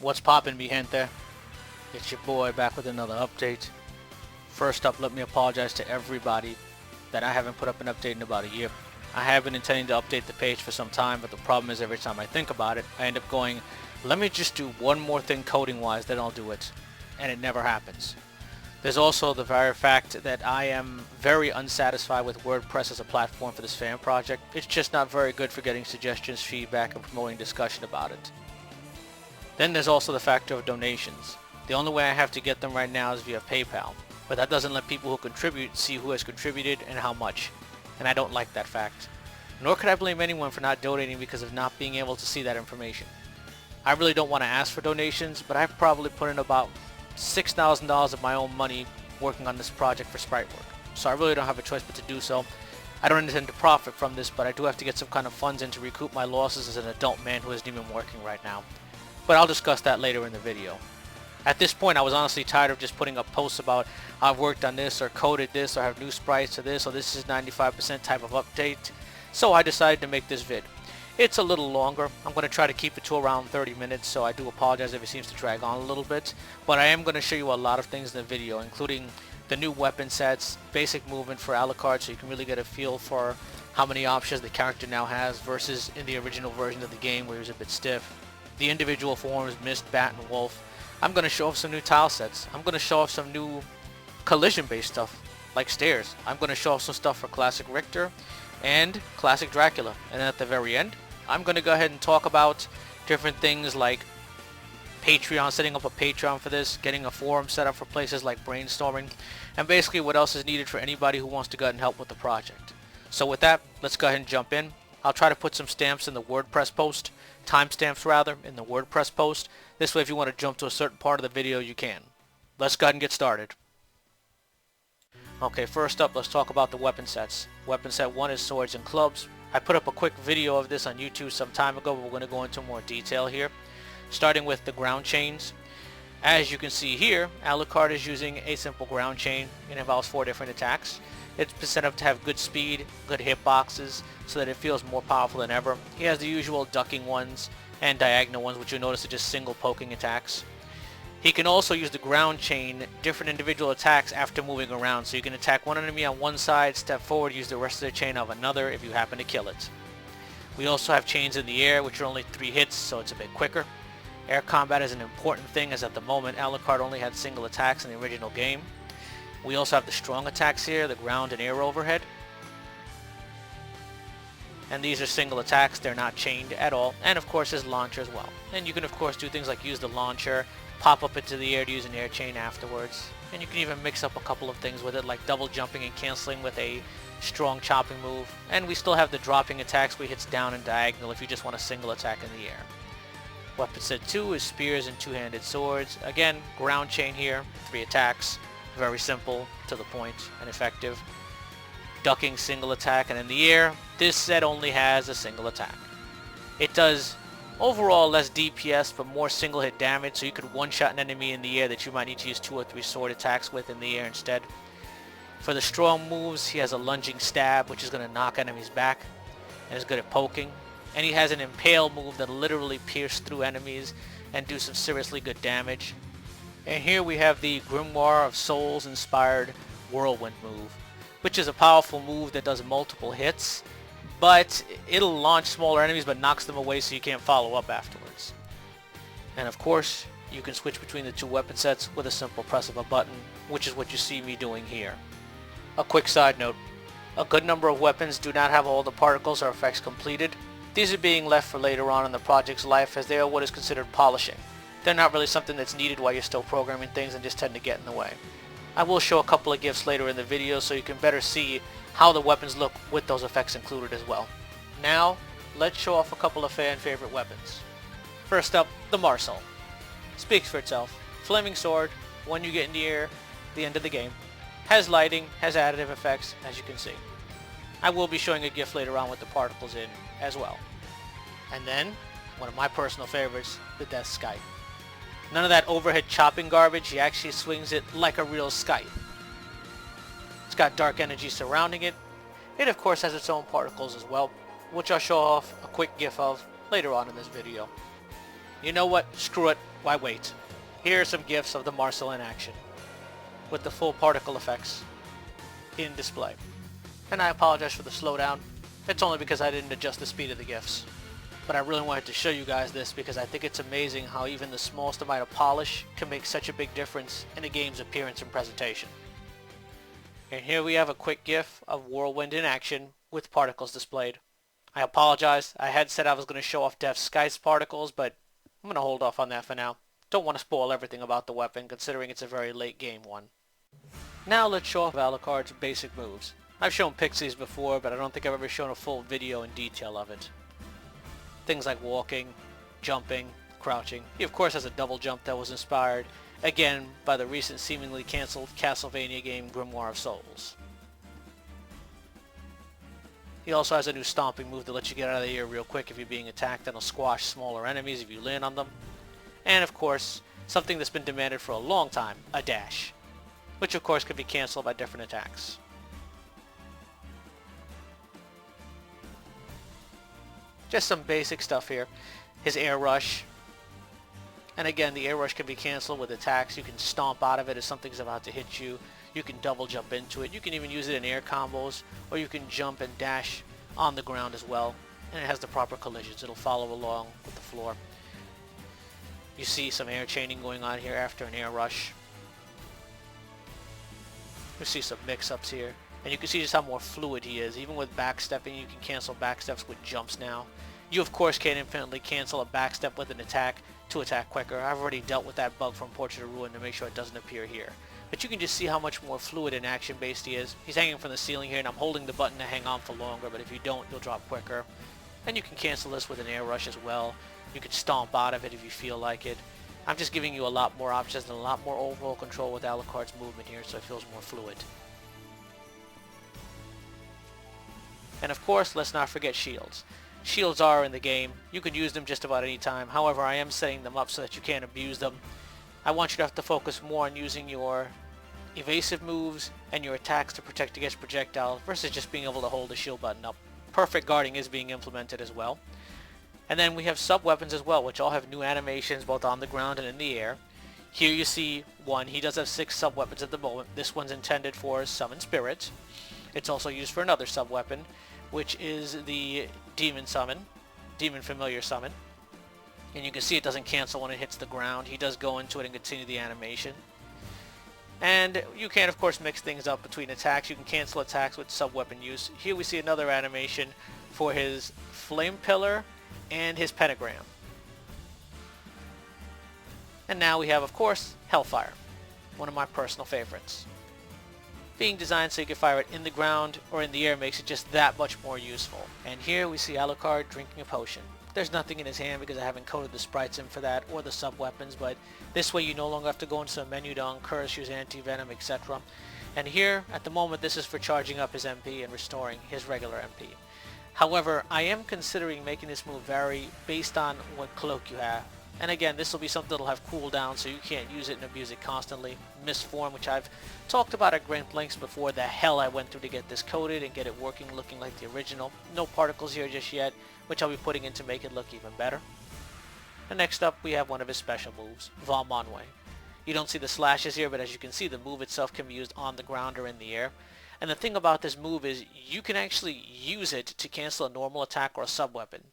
What's poppin', mi gente? It's your boy back with another update. First up, let me apologize to everybody that I haven't put up an update in about a year. I have been intending to update the page for some time, but the problem is every time I think about it, I end up going, let me just do one more thing coding wise, then I'll do it. And it never happens. There's also the very fact that I am very unsatisfied with WordPress as a platform for this fan project. It's just not very good for getting suggestions, feedback, and promoting discussion about it. Then there's also the factor of donations. The only way I have to get them right now is via PayPal, but that doesn't let people who contribute see who has contributed and how much, and I don't like that fact. Nor could I blame anyone for not donating because of not being able to see that information. I really don't want to ask for donations, but I've probably put in about $6,000 of my own money working on this project for Sprite work, so I really don't have a choice but to do so. I don't intend to profit from this, but I do have to get some kind of funds in to recoup my losses as an adult man who isn't even working right now. But I'll discuss that later in the video. At this point, I was honestly tired of just putting up posts about I've worked on this or coded this or have new sprites to this or this is 95% type of update, so I decided to make this vid. It's a little longer. I'm going to try to keep it to around 30 minutes, so I do apologize if it seems to drag on a little bit. But I am going to show you a lot of things in the video, including the new weapon sets, basic movement for Alucard, so you can really get a feel for how many options the character now has versus in the original version of the game where he was a bit stiff. The individual forms, Mist, Bat, and Wolf. I'm going to show off some new tile sets. I'm going to show off some new collision-based stuff, like stairs. I'm going to show off some stuff for Classic Richter and Classic Dracula. And at the very end, I'm going to go ahead and talk about different things like Patreon, setting up a Patreon for this, getting a forum set up for places like brainstorming, and basically what else is needed for anybody who wants to go ahead and help with the project. So with that, let's go ahead and jump in. I'll try to put some stamps in the WordPress post, timestamps rather, in the WordPress post. This way if you want to jump to a certain part of the video, you can. Let's go ahead and get started. Okay, first up, let's talk about the weapon sets. Weapon set 1 is swords and clubs. I put up a quick video of this on YouTube some time ago, but we're going to go into more detail here. Starting with the ground chains. As you can see here, Alucard is using a simple ground chain. It involves 4 different attacks. It's set up to have good speed, good hitboxes, so that it feels more powerful than ever. He has the usual ducking ones and diagonal ones, which you'll notice are just single poking attacks. He can also use the ground chain, different individual attacks after moving around, so you can attack one enemy on one side, step forward, use the rest of the chain of another if you happen to kill it. We also have chains in the air, which are only 3 hits, so it's a bit quicker. Air combat is an important thing, as at the moment Alucard only had single attacks in the original game. We also have the strong attacks here, the ground and air overhead. And these are single attacks, they're not chained at all. And of course his launcher as well. And you can of course do things like use the launcher, pop up into the air to use an air chain afterwards. And you can even mix up a couple of things with it, like double jumping and canceling with a strong chopping move. And we still have the dropping attacks where he hits down and diagonal if you just want a single attack in the air. Weapon set 2 is spears and two-handed swords. Again, ground chain here, 3 attacks. Very simple, to the point, and effective. Ducking, single attack, and in the air, this set only has a single attack. It does overall less DPS, but more single hit damage, so you could one-shot an enemy in the air that you might need to use 2 or 3 sword attacks with in the air instead. For the strong moves, he has a lunging stab, which is going to knock enemies back, and is good at poking. And he has an impale move that literally pierce through enemies and do some seriously good damage. And here we have the Grimoire of Souls inspired Whirlwind move, which is a powerful move that does multiple hits, but it'll launch smaller enemies but knocks them away so you can't follow up afterwards. And of course, you can switch between the 2 weapon sets with a simple press of a button, which is what you see me doing here. A quick side note, a good number of weapons do not have all the particles or effects completed. These are being left for later on in the project's life as they are what is considered polishing. They're not really something that's needed while you're still programming things and just tend to get in the way. I will show a couple of gifs later in the video so you can better see how the weapons look with those effects included as well. Now, let's show off a couple of fan favorite weapons. First up, the Marcel. Speaks for itself. Flaming sword, when you get in the air, the end of the game. Has lighting, has additive effects, as you can see. I will be showing a gif later on with the particles in as well. And then, one of my personal favorites, the Death Scythe. None of that overhead chopping garbage, he actually swings it like a real scythe. It's got dark energy surrounding it. It of course has its own particles as well, which I'll show off a quick gif of later on in this video. You know what? Screw it. Why wait? Here are some gifs of the Marcel in action, with the full particle effects in display. And I apologize for the slowdown. It's only because I didn't adjust the speed of the gifs. But I really wanted to show you guys this because I think it's amazing how even the smallest amount of polish can make such a big difference in a game's appearance and presentation. And here we have a quick gif of Whirlwind in action with particles displayed. I apologize. I had said I was going to show off Death's Sky's particles, but I'm going to hold off on that for now. Don't want to spoil everything about the weapon, considering it's a very late game one. Now let's show off Alucard's basic moves. I've shown Pixies before, but I don't think I've ever shown a full video in detail of it. Things like walking, jumping, crouching. He of course has a double jump that was inspired, again, by the recent seemingly cancelled Castlevania game Grimoire of Souls. He also has a new stomping move that lets you get out of the air real quick if you're being attacked, and will squash smaller enemies if you land on them. And of course, something that's been demanded for a long time, a dash, which of course can be cancelled by different attacks. Just some basic stuff here. His air rush. And again, the air rush can be cancelled with attacks. You can stomp out of it if something's about to hit you. You can double jump into it. You can even use it in air combos, or you can jump and dash on the ground as well. And it has the proper collisions. It'll follow along with the floor. You see some air chaining going on here after an air rush. You see some mix-ups here. And you can see just how more fluid he is. Even with backstepping, you can cancel backsteps with jumps now. You of course can infinitely cancel a backstep with an attack to attack quicker. I've already dealt with that bug from Portrait of Ruin to make sure it doesn't appear here. But you can just see how much more fluid and action-based he is. He's hanging from the ceiling here, and I'm holding the button to hang on for longer, but if you don't, you'll drop quicker. And you can cancel this with an air rush as well. You can stomp out of it if you feel like it. I'm just giving you a lot more options and a lot more overall control with Alucard's movement here, so it feels more fluid. And of course, let's not forget shields. Shields are in the game. You can use them just about any time. However, I am setting them up so that you can't abuse them. I want you to have to focus more on using your evasive moves and your attacks to protect against projectiles versus just being able to hold the shield button up. Perfect guarding is being implemented as well. And then we have sub-weapons as well, which all have new animations both on the ground and in the air. Here you see one. He does have 6 sub-weapons at the moment. This one's intended for Summon Spirits. It's also used for another sub-weapon, which is the Demon Familiar Summon. And you can see it doesn't cancel when it hits the ground. He does go into it and continue the animation. And you can, of course, mix things up between attacks. You can cancel attacks with sub-weapon use. Here we see another animation for his Flame Pillar and his Pentagram. And now we have, of course, Hellfire, one of my personal favorites. Being designed so you can fire it in the ground or in the air makes it just that much more useful. And here we see Alucard drinking a potion. There's nothing in his hand because I haven't coded the sprites in for that or the sub-weapons, but this way you no longer have to go into the menu to uncurse, use anti-venom, etc. And here, at the moment, this is for charging up his MP and restoring his regular MP. However, I am considering making this move vary based on what cloak you have. And again, this will be something that'll have cooldown, so you can't use it and abuse it constantly. Mistform, which I've talked about at great lengths before, the hell I went through to get this coded and get it working, looking like the original. No particles here just yet, which I'll be putting in to make it look even better. And next up, we have one of his special moves, Valmanway. You don't see the slashes here, but as you can see, the move itself can be used on the ground or in the air. And the thing about this move is you can actually use it to cancel a normal attack or a sub-weapon.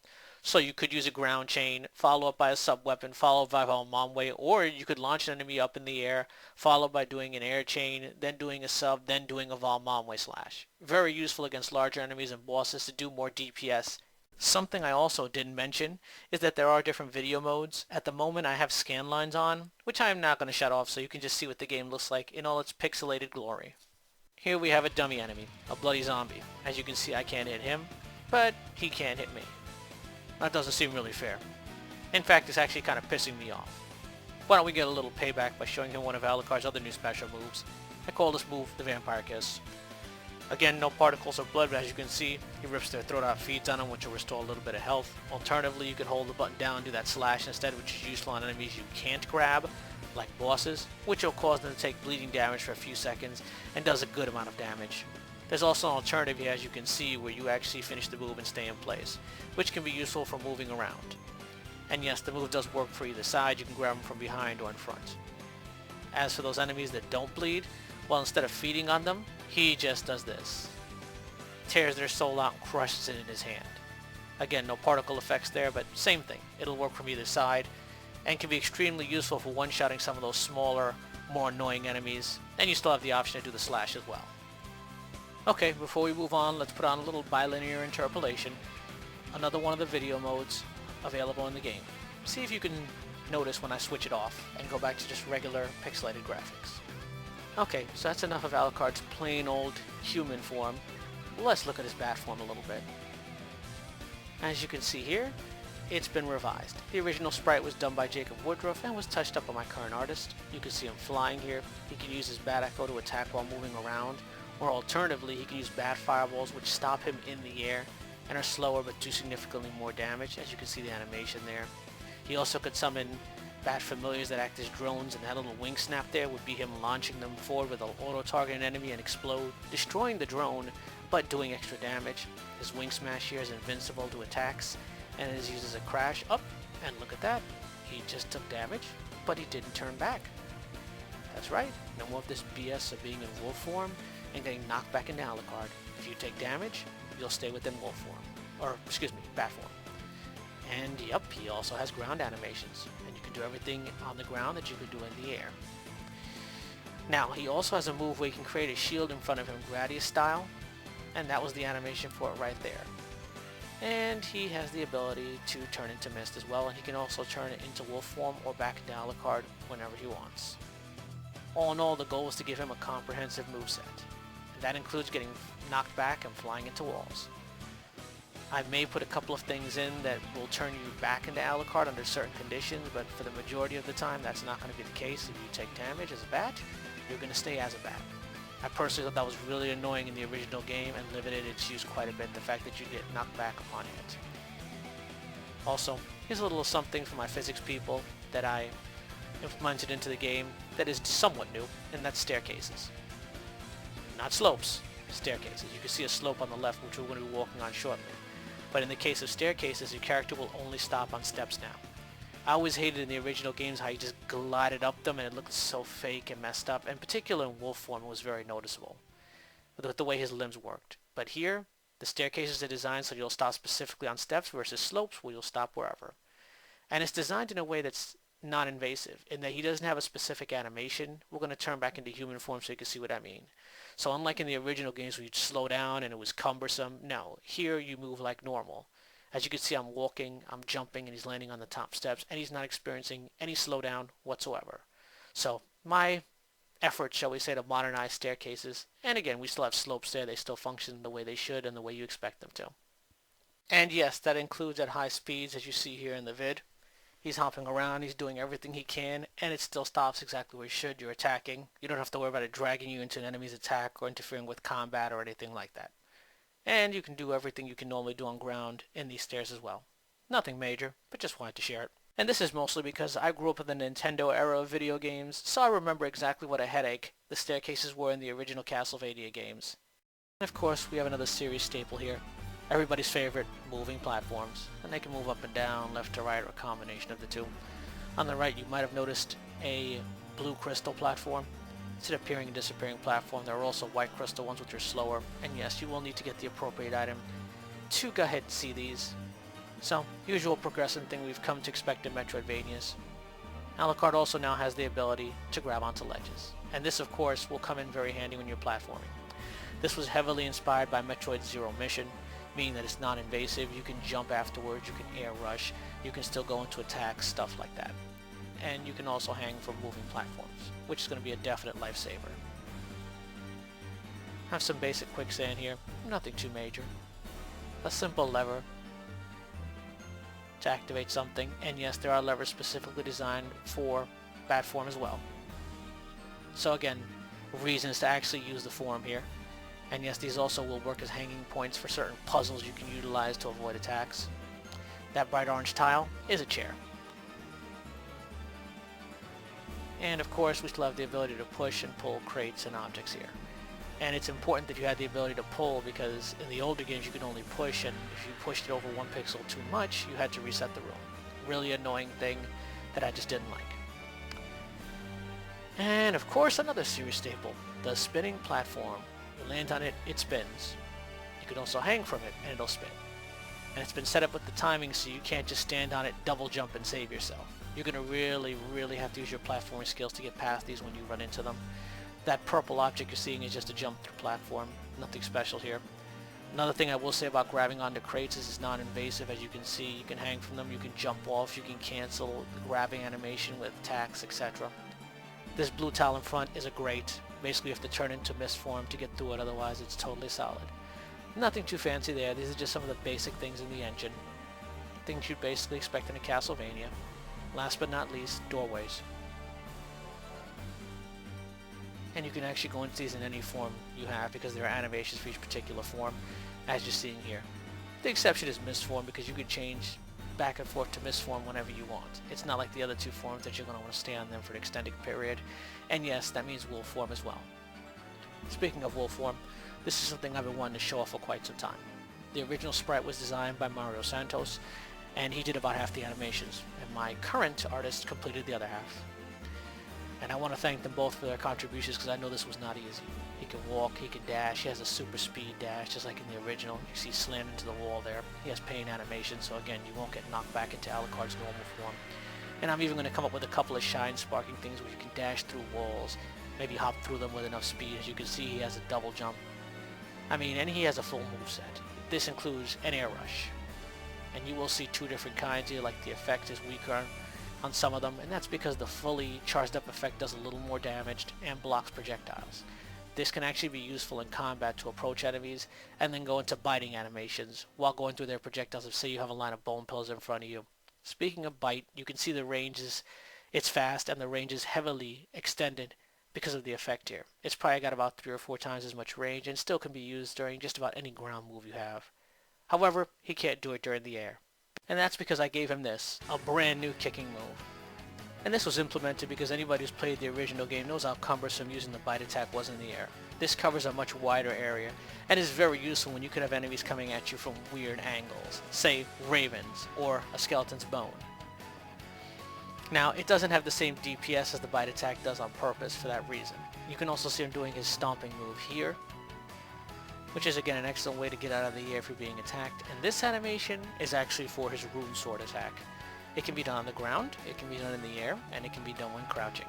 So you could use a ground chain, follow up by a sub-weapon, followed by Valmanway, or you could launch an enemy up in the air, followed by doing an air chain, then doing a sub, then doing a Valmanway slash. Very useful against larger enemies and bosses to do more DPS. Something I also didn't mention is that there are different video modes. At the moment I have scan lines on, which I am not going to shut off so you can just see what the game looks like in all its pixelated glory. Here we have a dummy enemy, a bloody zombie. As you can see, I can't hit him, but he can't hit me. That doesn't seem really fair. In fact, it's actually kind of pissing me off. Why don't we get a little payback by showing him one of Alucard's other new special moves. I call this move the Vampire Kiss. Again, no particles or blood, but as you can see, he rips their throat out, feeds on them, which will restore a little bit of health. Alternatively, you could hold the button down and do that slash instead, which is useful on enemies you can't grab, like bosses, which will cause them to take bleeding damage for a few seconds, and does a good amount of damage. There's also an alternative here, as you can see, where you actually finish the move and stay in place, which can be useful for moving around. And yes, the move does work for either side. You can grab them from behind or in front. As for those enemies that don't bleed, well, instead of feeding on them, he just does this. Tears their soul out and crushes it in his hand. Again, no particle effects there, but same thing. It'll work from either side and can be extremely useful for one-shotting some of those smaller, more annoying enemies, and you still have the option to do the slash as well. Okay, before we move on, let's put on a little bilinear interpolation, another one of the video modes available in the game. See if you can notice when I switch it off and go back to just regular pixelated graphics. Okay, so that's enough of Alucard's plain old human form. Let's look at his bat form a little bit. As you can see here, it's been revised. The original sprite was done by Jacob Woodruff and was touched up by my current artist. You can see him flying here. He can use his bat echo to attack while moving around, or alternatively he can use bat fireballs which stop him in the air and are slower but do significantly more damage, as you can see the animation there. He also could summon bat familiars that act as drones, and that little wing snap there would be him launching them forward with an auto-target an enemy and explode, destroying the drone but doing extra damage. His wing smash here is invincible to attacks and is used as a crash up, and look at that, he just took damage but he didn't turn back. That's right, no more of this BS of being in wolf form and getting knocked back into Alucard. If you take damage, you'll stay within wolf form, or excuse me, bat form. And yep, he also has ground animations, and you can do everything on the ground that you could do in the air. Now, he also has a move where you can create a shield in front of him, Gradius style, and that was the animation for it right there. And he has the ability to turn into mist as well, and he can also turn it into wolf form or back into Alucard whenever he wants. All in all, the goal is to give him a comprehensive moveset, and that includes getting knocked back and flying into walls. I may put a couple of things in that will turn you back into Alucard under certain conditions, but for the majority of the time that's not going to be the case. If you take damage as a bat, you're going to stay as a bat. I personally thought that was really annoying in the original game and limited its use quite a bit, the fact that you get knocked back upon hit. Also, here's a little something for my physics people that I implemented into the game that is somewhat new, and that's staircases. Not slopes, staircases. You can see a slope on the left, which we're going to be walking on shortly. But in the case of staircases, your character will only stop on steps now. I always hated in the original games how you just glided up them and it looked so fake and messed up. In particular in wolf form, it was very noticeable with the way his limbs worked. But here, the staircases are designed so you'll stop specifically on steps versus slopes where you'll stop wherever. And it's designed in a way that's not invasive, in that he doesn't have a specific animation. We're going to turn back into human form so you can see what I mean. So unlike in the original games where you'd slow down and it was cumbersome, no, here you move like normal. As you can see, I'm walking, I'm jumping, and he's landing on the top steps, and he's not experiencing any slowdown whatsoever. So my effort, shall we say, to modernize staircases, and again, we still have slopes there, they still function the way they should and the way you expect them to. And yes, that includes at high speeds, as you see here in the vid. He's hopping around, he's doing everything he can, and it still stops exactly where he should. You're attacking. You don't have to worry about it dragging you into an enemy's attack or interfering with combat or anything like that. And you can do everything you can normally do on ground in these stairs as well. Nothing major, but just wanted to share it. And this is mostly because I grew up in the Nintendo era of video games, so I remember exactly what a headache the staircases were in the original Castlevania games. And of course, we have another series staple here. Everybody's favorite, moving platforms. And they can move up and down, left to right, or a combination of the two. On the right, you might have noticed a blue crystal platform. It's an appearing and disappearing platform. There are also white crystal ones which are slower. And yes, you will need to get the appropriate item to go ahead and see these. So, usual progression thing we've come to expect in Metroidvanias. Alucard also now has the ability to grab onto ledges. And this, of course, will come in very handy when you're platforming. This was heavily inspired by Metroid Zero Mission, meaning that it's non-invasive. You can jump afterwards, you can air rush, you can still go into attacks, stuff like that. And you can also hang from moving platforms, which is going to be a definite lifesaver. Have some basic quicksand here, nothing too major. A simple lever to activate something, and yes, there are levers specifically designed for bat form as well. So again, reasons to actually use the form here. And yes, these also will work as hanging points for certain puzzles you can utilize to avoid attacks. That bright orange tile is a chair. And of course, we still have the ability to push and pull crates and objects here. And it's important that you had the ability to pull, because in the older games you could only push, and if you pushed it over one pixel too much, you had to reset the room. really annoying thing that I just didn't like. And of course, another series staple, the spinning platform. You land on it, it spins. You can also hang from it, and it'll spin. And it's been set up with the timing so you can't just stand on it, double jump, and save yourself. You're going to really have to use your platforming skills to get past these when you run into them. That purple object you're seeing is just a jump through platform. Nothing special here. Another thing I will say about grabbing onto crates is it's non-invasive. As you can see, you can hang from them, you can jump off, you can cancel the grabbing animation with attacks, etc. This blue tile in front is a grate. Basically you have to turn into mist form to get through it, otherwise it's totally solid. Nothing too fancy there. These are just some of the basic things in the engine. Things you'd basically expect in a Castlevania. Last but not least, doorways. And you can actually go into these in any form you have because there are animations for each particular form, as you're seeing here. The exception is mist form because you can change back and forth to mist form whenever you want. It's not like the other two forms that you're going to want to stay on them for an extended period. And yes, that means wolf form as well. Speaking of wolf form, this is something I've been wanting to show off for quite some time. The original sprite was designed by Mario Santos, and he did about half the animations, and my current artist completed the other half. And I want to thank them both for their contributions because I know this was not easy. He can walk, he can dash, he has a super speed dash just like in the original. You see slammed into the wall there. He has pain animation, so again, you won't get knocked back into Alucard's normal form. And I'm even going to come up with a couple of shine sparking things where you can dash through walls, maybe hop through them with enough speed. As you can see, he has a double jump. I mean, and he has a full moveset. This includes an air rush. And you will see two different kinds here, like the effect is weaker on some of them, and that's because the fully charged up effect does a little more damage and blocks projectiles. This can actually be useful in combat to approach enemies and then go into biting animations while going through their projectiles if say you have a line of bone pillars in front of you. Speaking of bite, you can see the range it's fast and the range is heavily extended because of the effect here. It's probably got about 3 or 4 times as much range and still can be used during just about any ground move you have. However, he can't do it during the air. And that's because I gave him this, a brand new kicking move. And this was implemented because anybody who's played the original game knows how cumbersome using the bite attack was in the air. This covers a much wider area and is very useful when you could have enemies coming at you from weird angles, say ravens or a skeleton's bone. Now, it doesn't have the same DPS as the bite attack does on purpose for that reason. You can also see him doing his stomping move here, which is again an excellent way to get out of the air if you're being attacked. And this animation is actually for his rune sword attack. It can be done on the ground, it can be done in the air, and it can be done when crouching.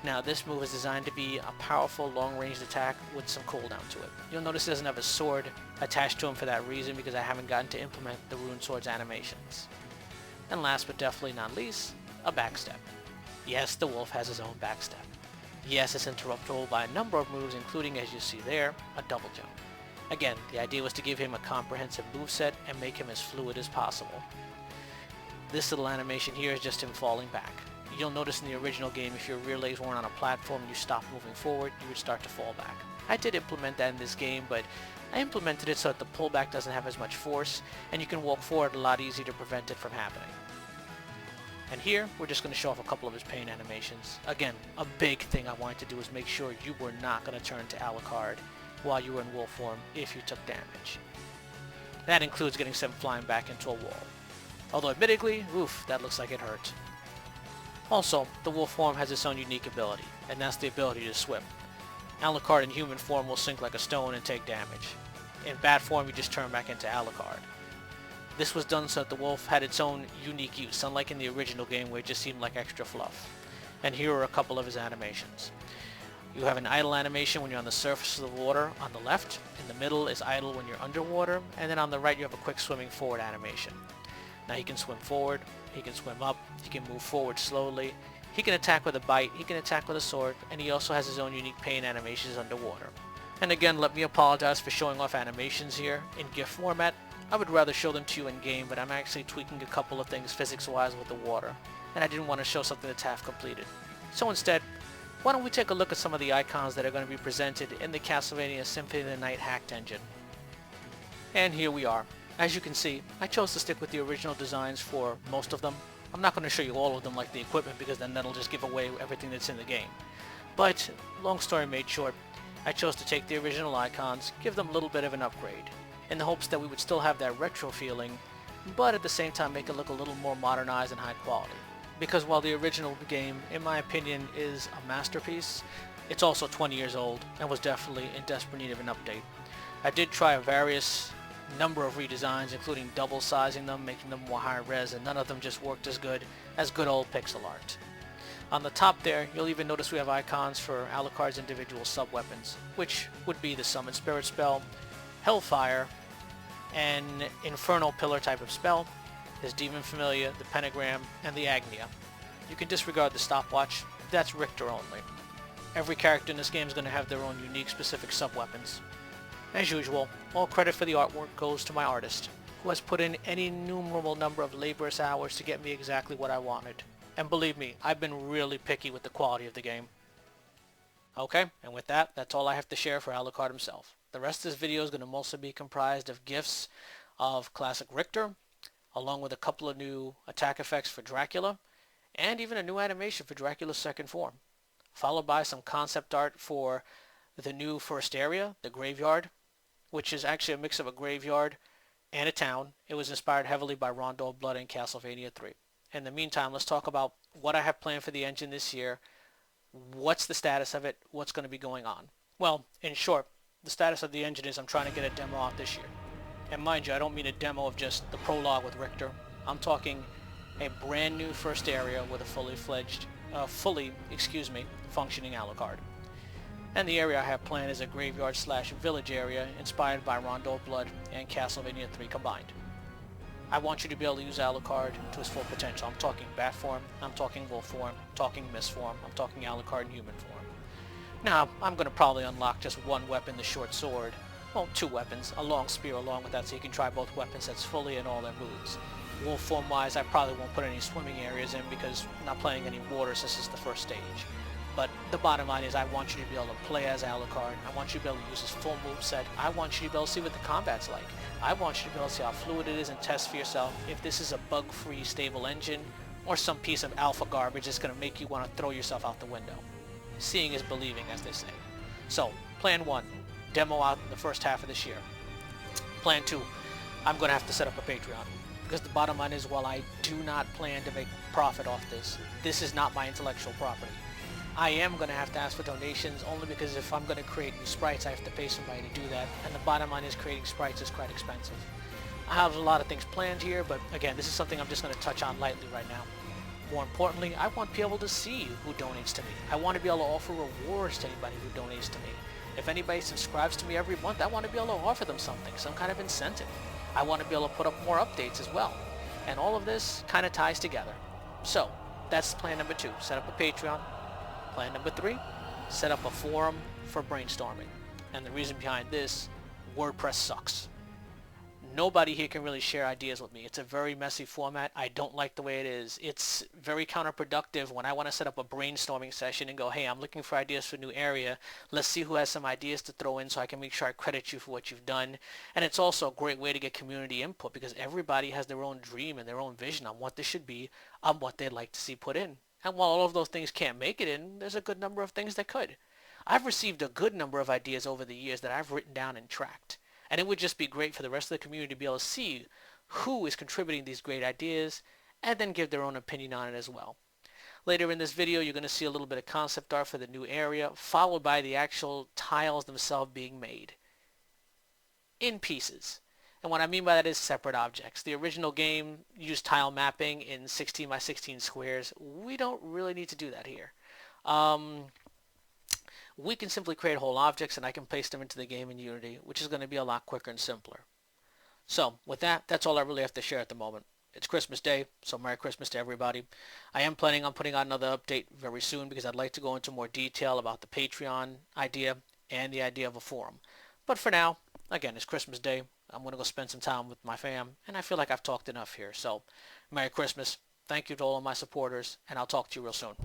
Now this move is designed to be a powerful long-ranged attack with some cooldown to it. You'll notice it doesn't have a sword attached to him for that reason because I haven't gotten to implement the rune sword's animations. And last but definitely not least, a backstep. Yes, the wolf has his own backstep. Yes, it's interruptible by a number of moves, including, as you see there, a double jump. Again, the idea was to give him a comprehensive moveset and make him as fluid as possible. This little animation here is just him falling back. You'll notice in the original game, if your rear legs weren't on a platform and you stopped moving forward, you would start to fall back. I did implement that in this game, but I implemented it so that the pullback doesn't have as much force, and you can walk forward a lot easier to prevent it from happening. And here, we're just going to show off a couple of his pain animations. Again, a big thing I wanted to do is make sure you were not going to turn to Alucard while you were in wolf form if you took damage. That includes getting sent flying back into a wall. Although admittedly, oof, that looks like it hurt. Also, the wolf form has its own unique ability, and that's the ability to swim. Alucard in human form will sink like a stone and take damage. In bat form, you just turn back into Alucard. This was done so that the wolf had its own unique use, unlike in the original game where it just seemed like extra fluff. And here are a couple of his animations. You have an idle animation when you're on the surface of the water on the left, in the middle is idle when you're underwater, and then on the right you have a quick swimming forward animation. Now he can swim forward, he can swim up, he can move forward slowly, he can attack with a bite, he can attack with a sword, and he also has his own unique pain animations underwater. And again, let me apologize for showing off animations here in GIF format. I would rather show them to you in game, but I'm actually tweaking a couple of things physics-wise with the water, and I didn't want to show something that's half completed. So instead, why don't we take a look at some of the icons that are going to be presented in the Castlevania Symphony of the Night hacked engine. And here we are. As you can see, I chose to stick with the original designs for most of them. I'm not going to show you all of them like the equipment because then that'll just give away everything that's in the game. But, long story made short, I chose to take the original icons, give them a little bit of an upgrade, in the hopes that we would still have that retro feeling, but at the same time make it look a little more modernized and high quality. Because while the original game, in my opinion, is a masterpiece, it's also 20 years old and was definitely in desperate need of an update. I did try a various number of redesigns, including double sizing them, making them more high res, and none of them just worked as good as good old pixel art. On the top there, you'll even notice we have icons for Alucard's individual sub-weapons, which would be the Summon Spirit spell, Hellfire, an Infernal Pillar type of spell, his Demon Familiar, the Pentagram, and the Agnia. You can disregard the stopwatch, that's Richter only. Every character in this game is going to have their own unique specific sub-weapons. As usual, all credit for the artwork goes to my artist, who has put in an innumerable number of laborious hours to get me exactly what I wanted. And believe me, I've been really picky with the quality of the game. Okay, and with that, that's all I have to share for Alucard himself. The rest of this video is going to mostly be comprised of GIFs of classic Richter, along with a couple of new attack effects for Dracula, and even a new animation for Dracula's second form, followed by some concept art for the new first area, the Graveyard, which is actually a mix of a graveyard and a town. It was inspired heavily by Rondo of Blood and Castlevania 3. In the meantime, let's talk about what I have planned for the engine this year, what's the status of it, what's going to be going on. Well, in short, the status of the engine is I'm trying to get a demo out this year. And mind you, I don't mean a demo of just the prologue with Richter. I'm talking a brand new first area with a fully functioning Alucard. And the area I have planned is a graveyard/village area inspired by Rondo of Blood and Castlevania 3 combined. I want you to be able to use Alucard to his full potential. I'm talking bat form, I'm talking wolf form, I'm talking mist form, I'm talking Alucard in human form. Now, I'm going to probably unlock just one weapon, the short sword. Well, two weapons, a long spear along with that, so you can try both weapon sets fully and all their moves. Wolf form wise, I probably won't put any swimming areas in because I'm not playing any water since this is the first stage. But the bottom line is I want you to be able to play as Alucard. I want you to be able to use his full moveset. I want you to be able to see what the combat's like. I want you to be able to see how fluid it is and test for yourself if this is a bug-free, stable engine or some piece of alpha garbage that's going to make you want to throw yourself out the window. Seeing is believing, as they say. So, Plan 1, demo out in the first half of this year. Plan 2, I'm going to have to set up a Patreon. Because the bottom line is, while I do not plan to make profit off this, this is not my intellectual property. I am going to have to ask for donations only because if I'm going to create new sprites, I have to pay somebody to do that. And the bottom line is creating sprites is quite expensive. I have a lot of things planned here, but again, this is something I'm just going to touch on lightly right now. More importantly, I want people to see who donates to me. I want to be able to offer rewards to anybody who donates to me. If anybody subscribes to me every month, I want to be able to offer them something, some kind of incentive. I want to be able to put up more updates as well. And all of this kind of ties together. So, that's plan number 2, set up a Patreon. Plan number 3, set up a forum for brainstorming. And the reason behind this, WordPress sucks. Nobody here can really share ideas with me. It's a very messy format. I don't like the way it is. It's very counterproductive when I want to set up a brainstorming session and go, hey, I'm looking for ideas for a new area. Let's see who has some ideas to throw in so I can make sure I credit you for what you've done. And it's also a great way to get community input because everybody has their own dream and their own vision on what this should be, on what they'd like to see put in. And while all of those things can't make it in, there's a good number of things that could. I've received a good number of ideas over the years that I've written down and tracked. And it would just be great for the rest of the community to be able to see who is contributing these great ideas and then give their own opinion on it as well. Later in this video, you're going to see a little bit of concept art for the new area, followed by the actual tiles themselves being made in pieces. And what I mean by that is separate objects. The original game used tile mapping in 16 by 16 squares. We don't really need to do that here. We can simply create whole objects and I can paste them into the game in Unity, which is going to be a lot quicker and simpler. So with that, that's all I really have to share at the moment. It's Christmas Day, so Merry Christmas to everybody. I am planning on putting out another update very soon because I'd like to go into more detail about the Patreon idea and the idea of a forum. But for now, again, it's Christmas Day. I'm going to go spend some time with my fam, and I feel like I've talked enough here. So Merry Christmas. Thank you to all of my supporters, and I'll talk to you real soon.